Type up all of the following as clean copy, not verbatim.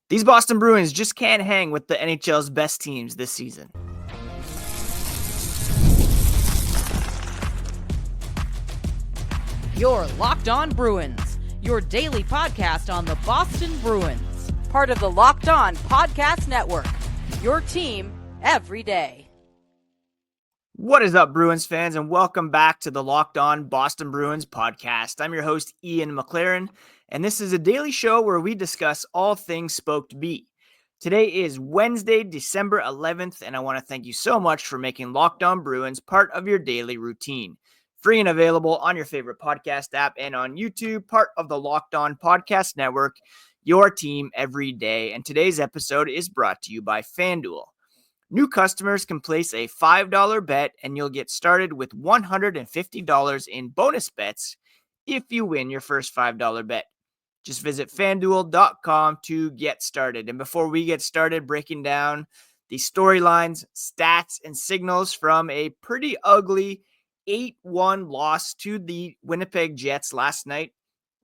These Boston Bruins just can't hang with the NHL's best teams this season. You're Locked On Bruins, your daily podcast on the Boston Bruins. Part of the Locked On Podcast Network, your team every day. What is up, Bruins fans, and welcome back to the Locked On Boston Bruins podcast. I'm your host, Ian McLaren, and this is a daily show where we discuss all things Spoked B. Today is Wednesday, December 11th, and I want to thank you so much for making Locked On Bruins part of your daily routine. Free and available on your favorite podcast app and on YouTube, part of the Locked On Podcast Network, your team every day. And today's episode is brought to you by FanDuel. New customers can place a $5 bet and you'll get started with $150 in bonus bets if you win your first $5 bet. Just visit FanDuel.com to get started. And before we get started breaking down the storylines, stats, and signals from a pretty ugly 8-1 loss to the Winnipeg Jets last night,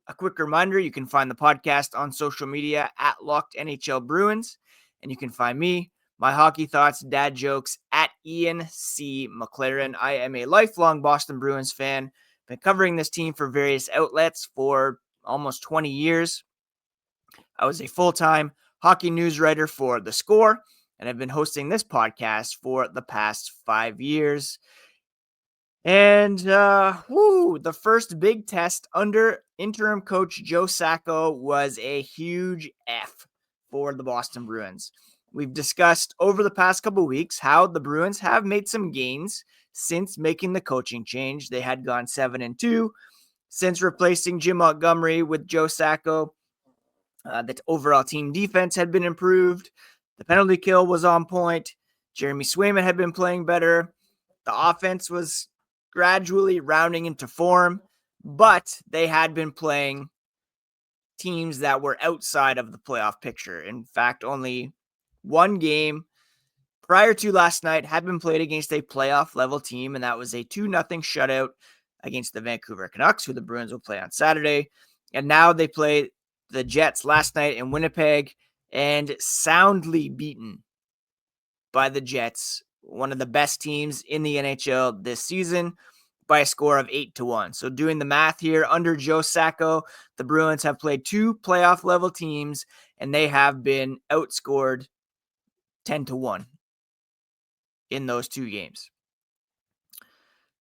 a quick reminder, you can find the podcast on social media at Locked NHL Bruins, and you can find me, my hockey thoughts, dad jokes at Ian C. McLaren. I am a lifelong Boston Bruins fan. Been covering this team for various outlets for almost 20 years. I was a full-time hockey news writer for The Score, and I've been hosting this podcast for the past 5 years. And the first big test under interim coach Joe Sacco was a huge F for the Boston Bruins. We've discussed over the past couple weeks how the Bruins have made some gains since making the coaching change. They had gone 7-2 since replacing Jim Montgomery with Joe Sacco. The overall team defense had been improved. The penalty kill was on point. Jeremy Swayman had been playing better. The offense was gradually rounding into form, but they had been playing teams that were outside of the playoff picture. In fact, only one game prior to last night had been played against a playoff level team, and that was a 2-0 shutout against the Vancouver Canucks, who the Bruins will play on Saturday. And now they play the Jets last night in Winnipeg and soundly beaten by the Jets, one of the best teams in the NHL this season, by a score of 8-1. So doing the math here, under Joe Sacco, the Bruins have played 2 playoff level teams and they have been outscored 10-1 in those 2 games.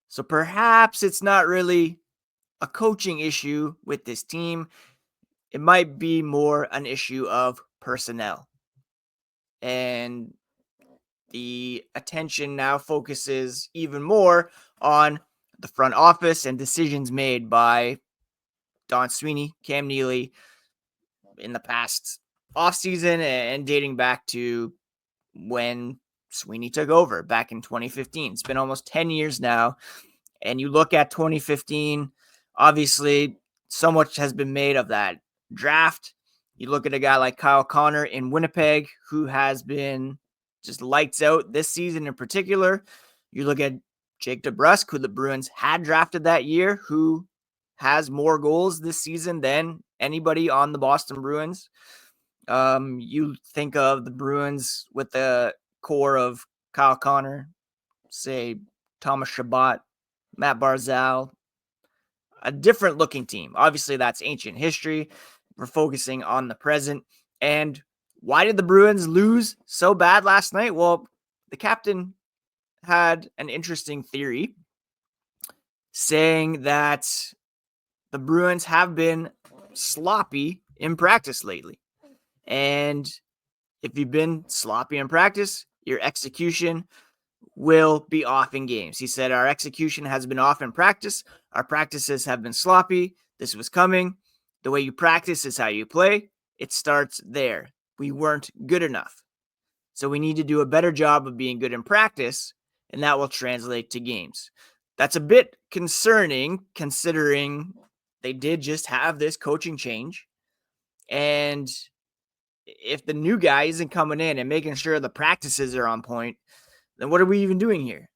So perhaps it's not really a coaching issue with this team. It might be more an issue of personnel. And the attention now focuses even more on the front office and decisions made by Don Sweeney, Cam Neely in the past offseason and dating back to when Sweeney took over back in 2015. It's been almost 10 years now. And you look at 2015, obviously so much has been made of that draft. You look at a guy like Kyle Connor in Winnipeg, who has been just lights out this season in particular. You look at Jake DeBrusk, who the Bruins had drafted that year, who has more goals this season than anybody on the Boston Bruins. You think of the Bruins with the core of Kyle Connor, say Thomas Chabot, Matt Barzal, a different looking team. Obviously, that's ancient history. We're focusing on the present. And why did the Bruins lose so bad last night? Well, the captain had an interesting theory saying that the Bruins have been sloppy in practice lately. And if you've been sloppy in practice, your execution will be off in games. He said, our execution has been off in practice. Our practices have been sloppy. This was coming. The way you practice is how you play. It starts there. We weren't good enough. So we need to do a better job of being good in practice, and that will translate to games. That's a bit concerning considering they did just have this coaching change. And if the new guy isn't coming in and making sure the practices are on point, then what are we even doing here?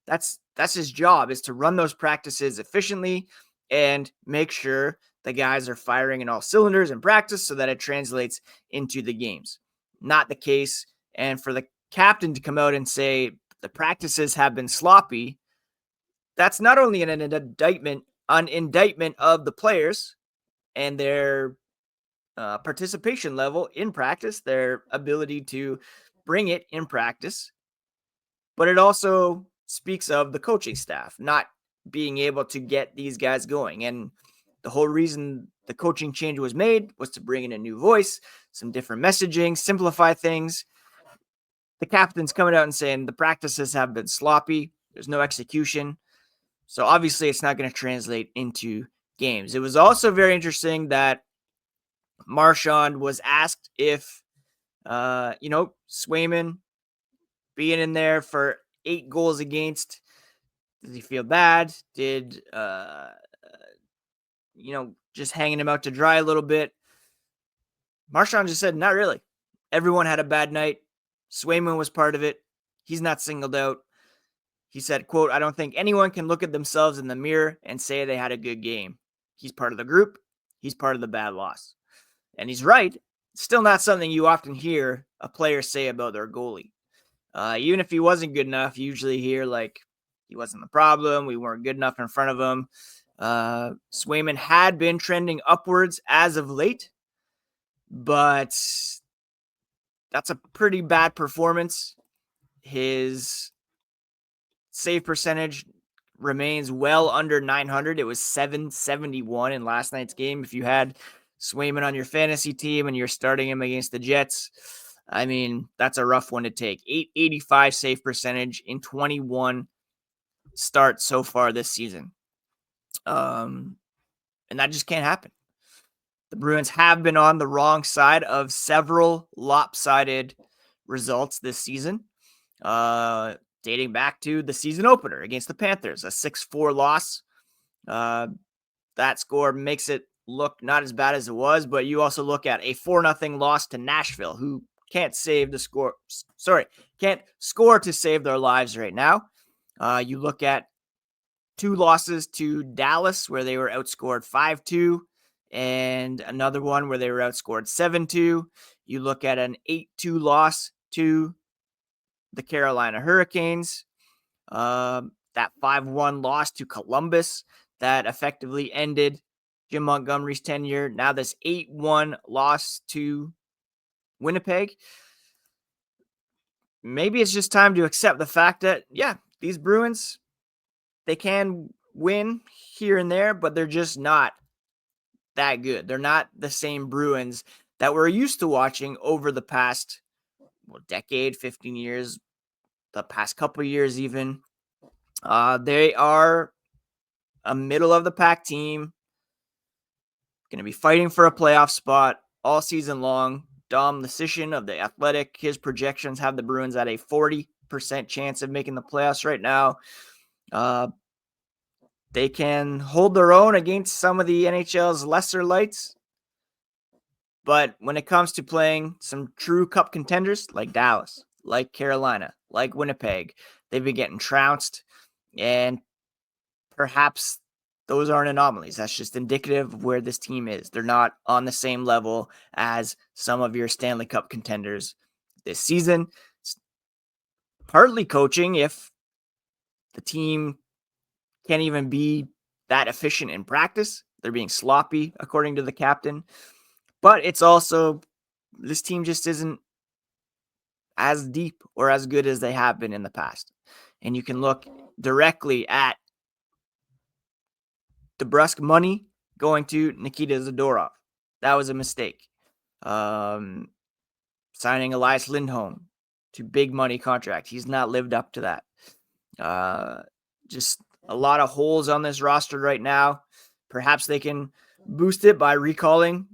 That's his job, is to run those practices efficiently and make sure the guys are firing in all cylinders in practice so that it translates into the games. Not the case. And for the captain to come out and say the practices have been sloppy, that's not only an indictment of the players and their participation level in practice, their ability to bring it in practice, but it also speaks of the coaching staff not being able to get these guys going. And the whole reason the coaching change was made was to bring in a new voice, some different messaging, simplify things. The captain's coming out and saying the practices have been sloppy. There's no execution. So obviously it's not going to translate into games. It was also very interesting that Marchand was asked if, Swayman being in there for 8 goals against, does he feel bad? Did, just hanging him out to dry a little bit? Marchand just said, not really. Everyone had a bad night. Swayman was part of it. He's not singled out. He said, quote, I don't think anyone can look at themselves in the mirror and say they had a good game. He's part of the group. He's part of the bad loss. And he's right. It's still not something you often hear a player say about their goalie. Even if he wasn't good enough, you usually hear like he wasn't the problem. We weren't good enough in front of him. Swayman had been trending upwards as of late, but that's a pretty bad performance. His save percentage remains well under 900. It was 771 in last night's game. If you had Swayman on your fantasy team and you're starting him against the Jets, I mean, that's a rough one to take. 885 save percentage in 21 starts so far this season. And that just can't happen. The Bruins have been on the wrong side of several lopsided results this season, dating back to the season opener against the Panthers, a 6-4 loss. That score makes it look not as bad as it was, but you also look at a 4-0 loss to Nashville, who can't score to save their lives right now. You look at 2 losses to Dallas, where they were outscored 5-2, and another one where they were outscored 7-2. You look at an 8-2 loss to the Carolina Hurricanes, that 5-1 loss to Columbus that effectively ended Jim Montgomery's tenure. Now this 8-1 loss to Winnipeg. Maybe it's just time to accept the fact that, these Bruins, they can win here and there, but they're just not that good. They're not the same Bruins that we're used to watching over the past decade, 15 years, the past couple of years even. They are a middle-of-the-pack team, going to be fighting for a playoff spot all season long. Dom Lucian of The Athletic, his projections have the Bruins at a 40% chance of making the playoffs right now. They can hold their own against some of the NHL's lesser lights. But when it comes to playing some true cup contenders like Dallas, like Carolina, like Winnipeg, they've been getting trounced. And perhaps those aren't anomalies. That's just indicative of where this team is. They're not on the same level as some of your Stanley Cup contenders this season. It's partly coaching if the team can't even be that efficient in practice. They're being sloppy, according to the captain. But it's also, this team just isn't as deep or as good as they have been in the past. And you can look directly at the brusque money going to Nikita Zadorov. That was a mistake. Signing Elias Lindholm to big money contract. He's not lived up to that. Just a lot of holes on this roster right now. Perhaps they can boost it by recalling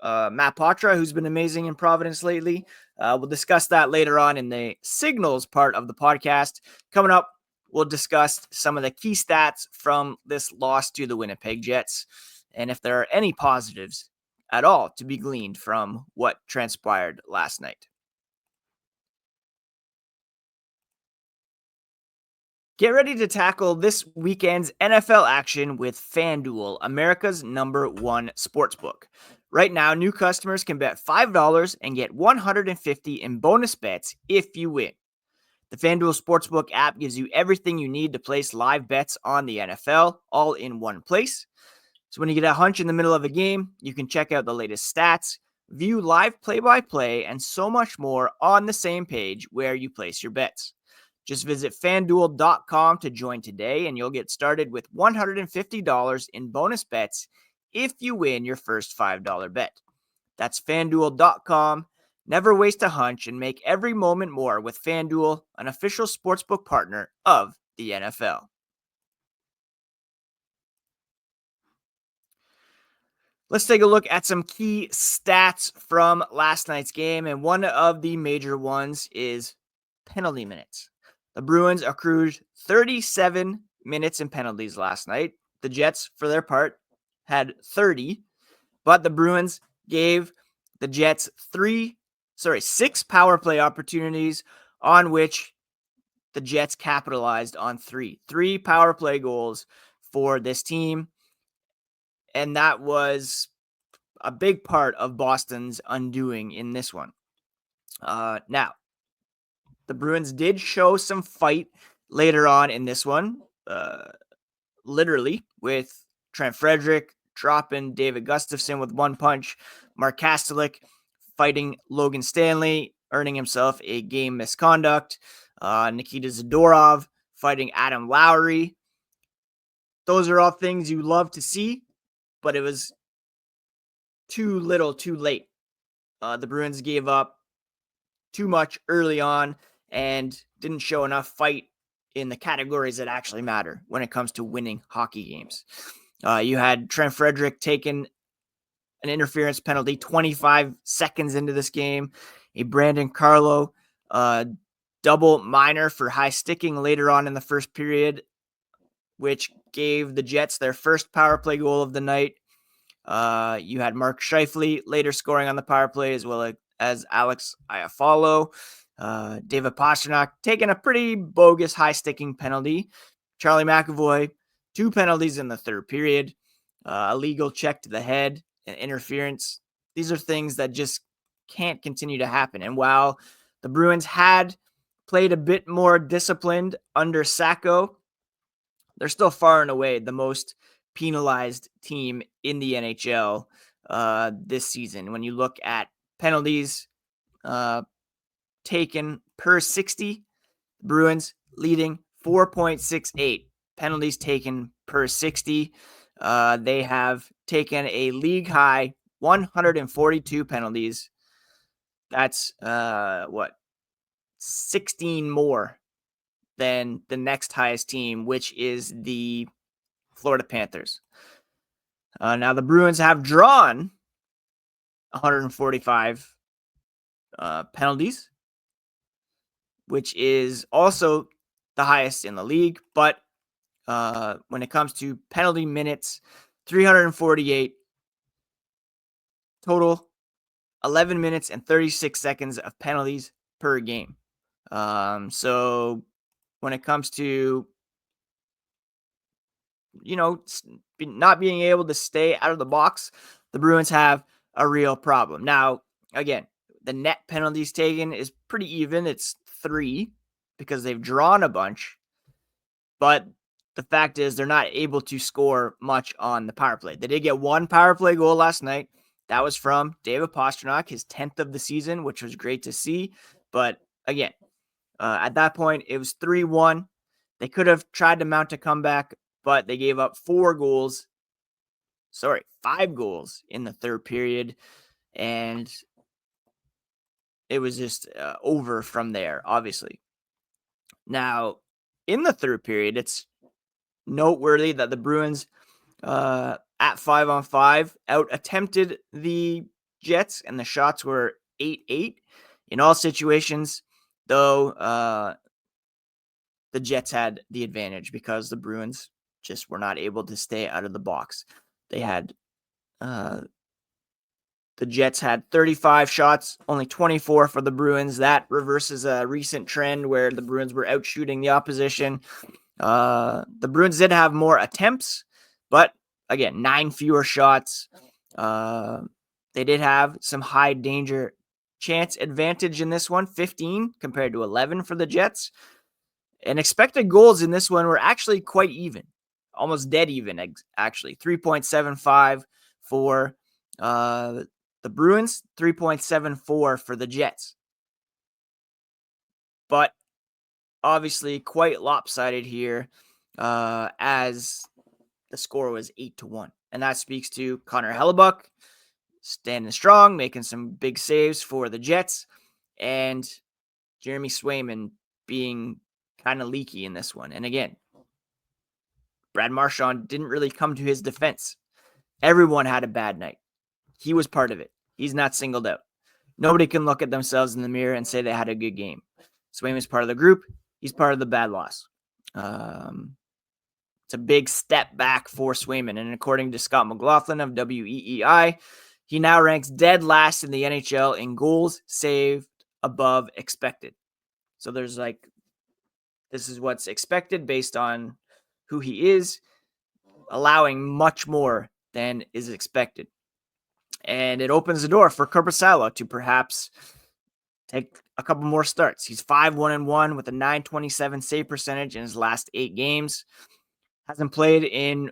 Matt Poitras, who's been amazing in Providence lately. We'll discuss that later on in the Signals part of the podcast. Coming up, we'll discuss some of the key stats from this loss to the Winnipeg Jets and if there are any positives at all to be gleaned from what transpired last night. Get ready to tackle this weekend's NFL action with FanDuel, America's #1 sportsbook. Right now, new customers can bet $5 and get $150 in bonus bets if you win. The FanDuel Sportsbook app gives you everything you need to place live bets on the NFL, all in one place. So when you get a hunch in the middle of a game, you can check out the latest stats, view live play-by-play, and so much more on the same page where you place your bets. Just visit FanDuel.com to join today, and you'll get started with $150 in bonus bets if you win your first $5 bet. That's FanDuel.com. Never waste a hunch and make every moment more with FanDuel, an official sportsbook partner of the NFL. Let's take a look at some key stats from last night's game, and one of the major ones is penalty minutes. The Bruins accrued 37 minutes in penalties last night. The Jets, for their part, had 30, but the Bruins gave the Jets 6 power play opportunities on which the Jets capitalized on 3 power play goals for this team. And that was a big part of Boston's undoing in this one. Now, the Bruins did show some fight later on in this one, literally, with Trent Frederick dropping David Gustafsson with one punch, Mark Kastelik fighting Logan Stanley, earning himself a game misconduct, Nikita Zadorov fighting Adam Lowry. Those are all things you love to see, but it was too little, too late. The Bruins gave up too much early on and didn't show enough fight in the categories that actually matter when it comes to winning hockey games. You had Trent Frederick taking an interference penalty 25 seconds into this game, a Brandon Carlo double minor for high sticking later on in the first period, which gave the Jets their first power play goal of the night. You had Mark Scheifele later scoring on the power play, as well as Alex Iafallo. David Pastrnak taking a pretty bogus high-sticking penalty. Charlie McAvoy, 2 penalties in the third period. A legal check to the head and interference. These are things that just can't continue to happen. And while the Bruins had played a bit more disciplined under Sacco, they're still far and away the most penalized team in the NHL this season. When you look at penalties taken per 60, Bruins leading 4.68 penalties taken per 60. They have taken a league high 142 penalties. That's 16 more than the next highest team, which is the Florida Panthers. Now the Bruins have drawn 145 penalties, which is also the highest in the league. But when it comes to penalty minutes, 348 total, 11 minutes and 36 seconds of penalties per game. So when it comes to, not being able to stay out of the box, the Bruins have a real problem. Now, again, the net penalties taken is pretty even. It's 3 because they've drawn a bunch. But the fact is they're not able to score much on the power play. They did get 1 power play goal last night. That was from David Pastrnak, his 10th of the season, which was great to see. But again, at that point, it was 3-1. They could have tried to mount a comeback, but they gave up 5 goals in the third period. And it was just over from there, obviously. Now, in the third period, it's noteworthy that the Bruins at 5-on-5 out-attempted the Jets, and the shots were 8-8 in all situations, though the Jets had the advantage because the Bruins just were not able to stay out of the box. They had the Jets had 35 shots, only 24 for the Bruins. That reverses a recent trend where the Bruins were out shooting the opposition. The Bruins did have more attempts, but again, 9 fewer shots. They did have some high danger chance advantage in this one, 15 compared to 11 for the Jets. And expected goals in this one were actually quite even, almost dead even, actually. 3.75 for the Bruins, 3.74 for the Jets. But obviously quite lopsided here, as the score was 8-1. And that speaks to Connor Hellebuck standing strong, making some big saves for the Jets, and Jeremy Swayman being kind of leaky in this one. And again, Brad Marchand didn't really come to his defense. Everyone had a bad night. He was part of it. He's not singled out. Nobody can look at themselves in the mirror and say they had a good game. Swayman's part of the group. He's part of the bad loss. It's a big step back for Swayman. And according to Scott McLaughlin of WEEI, he now ranks dead last in the NHL in goals saved above expected. So there's this is what's expected based on who he is, allowing much more than is expected. And it opens the door for Korpisalo to perhaps take a couple more starts. He's 5-1-1 with a .927 save percentage in his last 8 games. Hasn't played in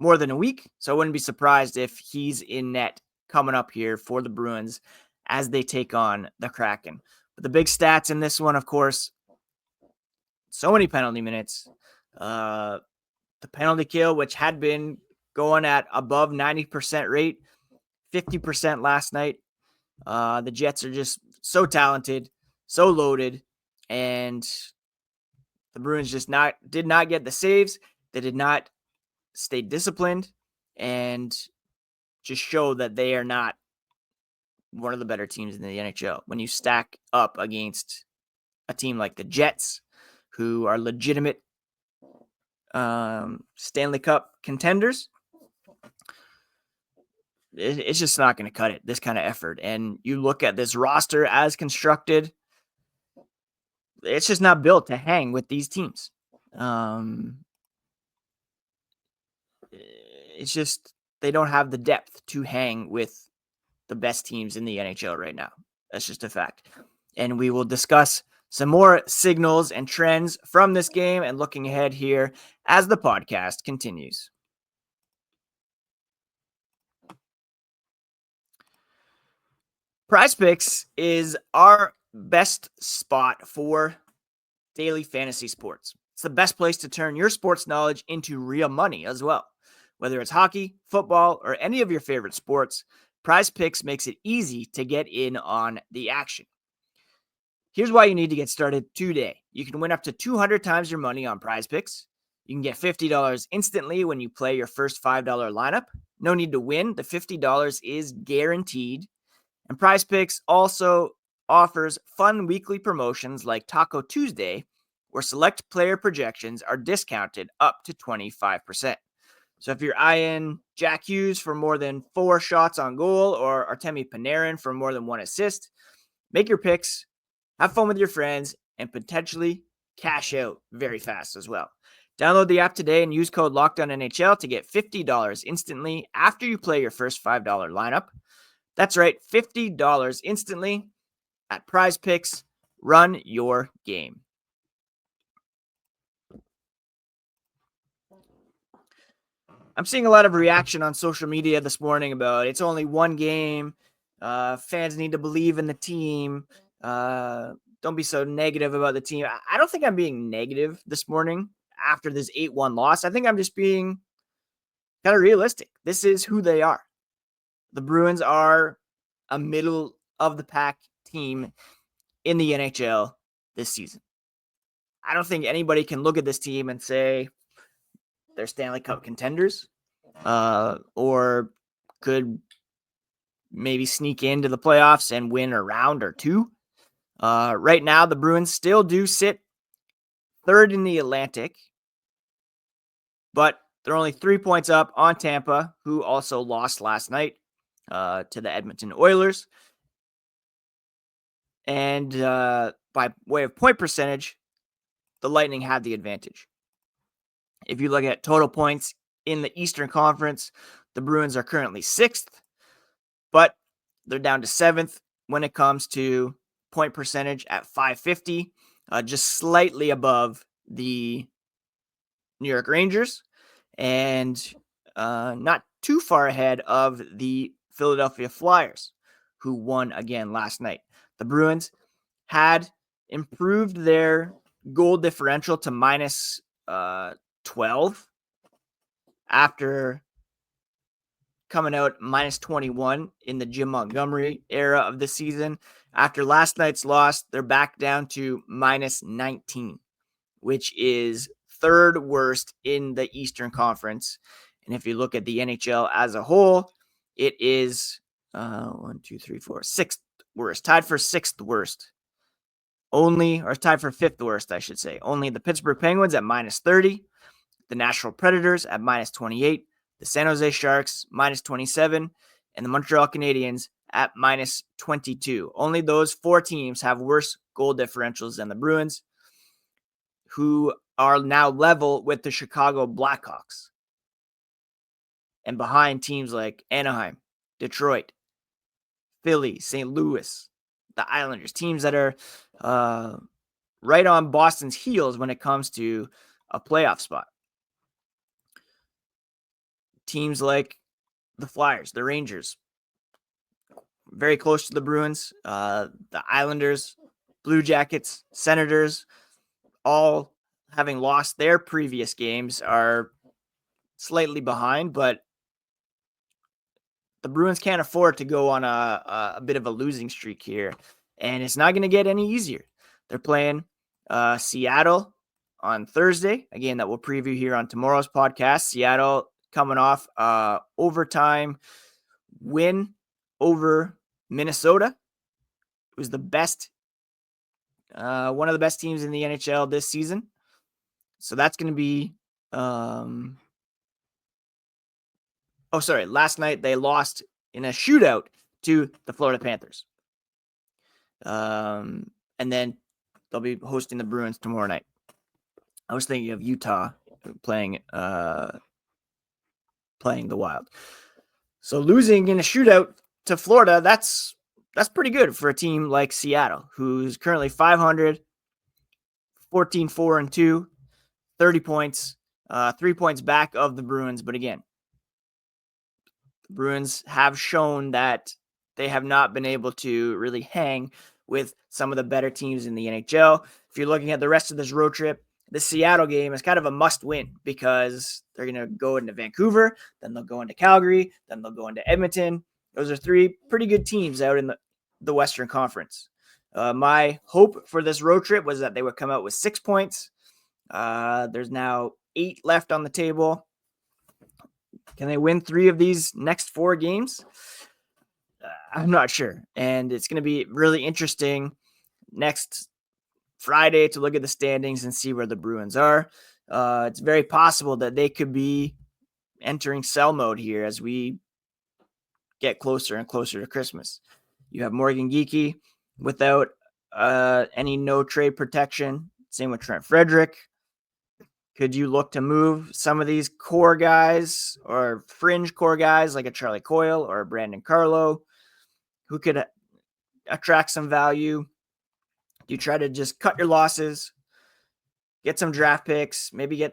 more than a week, so I wouldn't be surprised if he's in net coming up here for the Bruins as they take on the Kraken. But the big stats in this one, of course, so many penalty minutes. The penalty kill, which had been going at above 90% rate, 50% last night. The Jets are just so talented, so loaded, and the Bruins just did not get the saves. They did not stay disciplined and just show that they are not one of the better teams in the NHL. When you stack up against a team like the Jets, who are legitimate Stanley Cup contenders, it's just not going to cut it, this kind of effort. And you look at this roster as constructed, it's just not built to hang with these teams. It's just they don't have the depth to hang with the best teams in the NHL right now. That's just a fact. And we will discuss some more signals and trends from this game and looking ahead here as the podcast continues. PrizePicks is our best spot for daily fantasy sports. It's the best place to turn your sports knowledge into real money as well. Whether it's hockey, football, or any of your favorite sports, PrizePicks makes it easy to get in on the action. Here's why you need to get started today. You can win up to 200 times your money on PrizePicks. You can get $50 instantly when you play your first $5 lineup. No need to win. The $50 is guaranteed. And PrizePicks also offers fun weekly promotions like Taco Tuesday, where select player projections are discounted up to 25%. So if you're eyeing Jack Hughes for more than 4 shots on goal or Artemi Panarin for more than 1 assist, make your picks, have fun with your friends, and potentially cash out very fast as well. Download the app today and use code LOCKEDONNHL to get $50 instantly after you play your first $5 lineup. That's right, $50 instantly at PrizePicks. Run your game. I'm seeing a lot of reaction on social media this morning about it's only one game. Fans need to believe in the team. Don't be so negative about the team. I don't think I'm being negative this morning after this 8-1 loss. I think I'm just being kind of realistic. This is who they are. The Bruins are a middle of the pack team in the NHL this season. I don't think anybody can look at this team and say they're Stanley Cup contenders, or could maybe sneak into the playoffs and win a round or two. Right now, the Bruins still do sit third in the Atlantic, but they're only 3 points up on Tampa, who also lost last night to the Edmonton Oilers. And by way of point percentage, the Lightning had the advantage. If you look at total points in the Eastern Conference, the Bruins are currently 6th, but they're down to 7th when it comes to point percentage at .550, just slightly above the New York Rangers and not too far ahead of the Philadelphia Flyers, who won again last night. The Bruins had improved their goal differential to minus 12 after coming out minus 21 in the Jim Montgomery era of the season. After last night's loss, they're back down to minus 19, which is third worst in the Eastern Conference. And if you look at the NHL as a whole, it is 6th worst, tied for 6th worst. Tied for 5th worst, I should say. Only the Pittsburgh Penguins at minus 30, the Nashville Predators at minus 28, the San Jose Sharks minus 27, and the Montreal Canadiens at minus 22. Only those 4 teams have worse goal differentials than the Bruins, who are now level with the Chicago Blackhawks. And behind teams like Anaheim, Detroit, Philly, St. Louis, the Islanders, teams that are right on Boston's heels when it comes to a playoff spot. Teams like the Flyers, the Rangers, very close to the Bruins, the Islanders, Blue Jackets, Senators, all having lost their previous games, are slightly behind, but the Bruins can't afford to go on a bit of a losing streak here, and it's not going to get any easier. They're playing Seattle on Thursday, again, that we'll preview here on tomorrow's podcast. Seattle coming off overtime win over Minnesota. It was the best, one of the best teams in the NHL this season. So that's going to be, last night they lost in a shootout to the Florida Panthers. And then they'll be hosting the Bruins tomorrow night. I was thinking of Utah playing the Wild. So losing in a shootout to Florida, that's pretty good for a team like Seattle, who's currently 500, 14-4-2, 30 points, 3 points back of the Bruins. But again, the Bruins have shown that they have not been able to really hang with some of the better teams in the NHL. If you're looking at the rest of this road trip, the Seattle game is kind of a must win because they're going to go into Vancouver, then they'll go into Calgary, then they'll go into Edmonton. Those are 3 pretty good teams out in the Western Conference. My hope for this road trip was that they would come out with 6 points. There's now 8 left on the table. Can they win 3 of these next 4 games? I'm not sure. And it's going to be really interesting next Friday to look at the standings and see where the Bruins are. It's very possible that they could be entering sell mode here as we get closer and closer to Christmas. You have Morgan Geekie without any no trade protection. Same with Trent Frederick. Could you look to move some of these core guys or fringe core guys like a Charlie Coyle or a Brandon Carlo who could attract some value? You try to just cut your losses, get some draft picks, maybe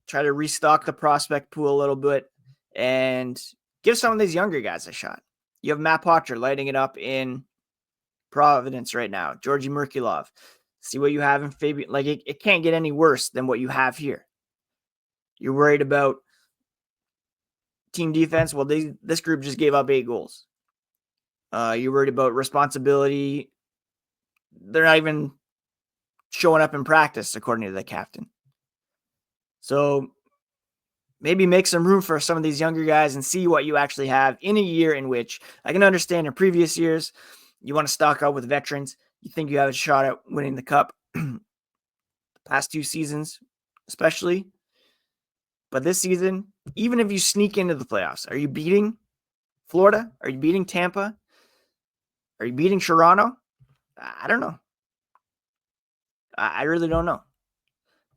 try to restock the prospect pool a little bit, and give some of these younger guys a shot. You have Matt Poitras lighting it up in Providence right now. Georgi Merkulov. See what you have in Fabian. Like it can't get any worse than what you have here. You're worried about team defense. Well, this group just gave up 8 goals. You're worried about responsibility. They're not even showing up in practice, according to the captain. So maybe make some room for some of these younger guys and see what you actually have in a year in which I can understand in previous years, you want to stock up with veterans. You think you have a shot at winning the cup. The past 2 seasons, especially. But this season, even if you sneak into the playoffs, are you beating Florida? Are you beating Tampa? Are you beating Toronto? I don't know. I really don't know.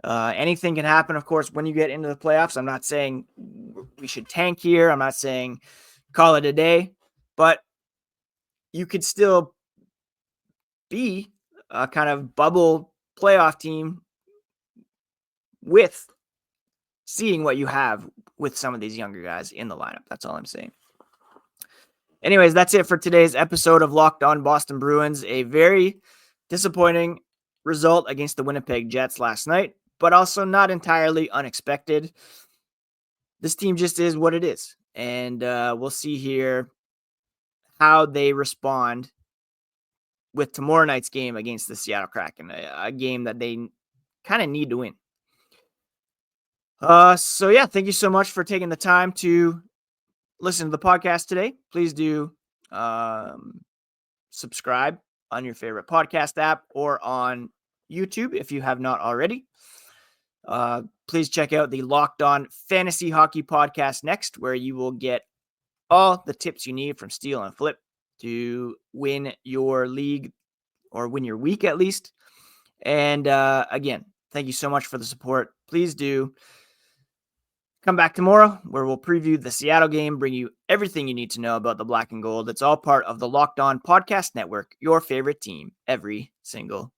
Anything can happen, of course, when you get into the playoffs. I'm not saying we should tank here. I'm not saying call it a day, but you could still be a kind of bubble playoff team with seeing what you have with some of these younger guys in the lineup. That's all I'm saying. Anyways, that's it for today's episode of Locked On Boston Bruins. A very disappointing result against the Winnipeg Jets last night, but also not entirely unexpected. This team just is what it is. And we'll see here how they respond with tomorrow night's game against the Seattle Kraken, a game that they kind of need to win. So yeah, thank you so much for taking the time to listen to the podcast today. Please do subscribe on your favorite podcast app or on YouTube if you have not already. Please check out the Locked On Fantasy Hockey podcast next, where you will get all the tips you need from Steal and Flip to win your league or win your week at least. And again, thank you so much for the support. Please do come back tomorrow where we'll preview the Seattle game, bring you everything you need to know about the Black and Gold. It's all part of the Locked On Podcast Network, your favorite team every single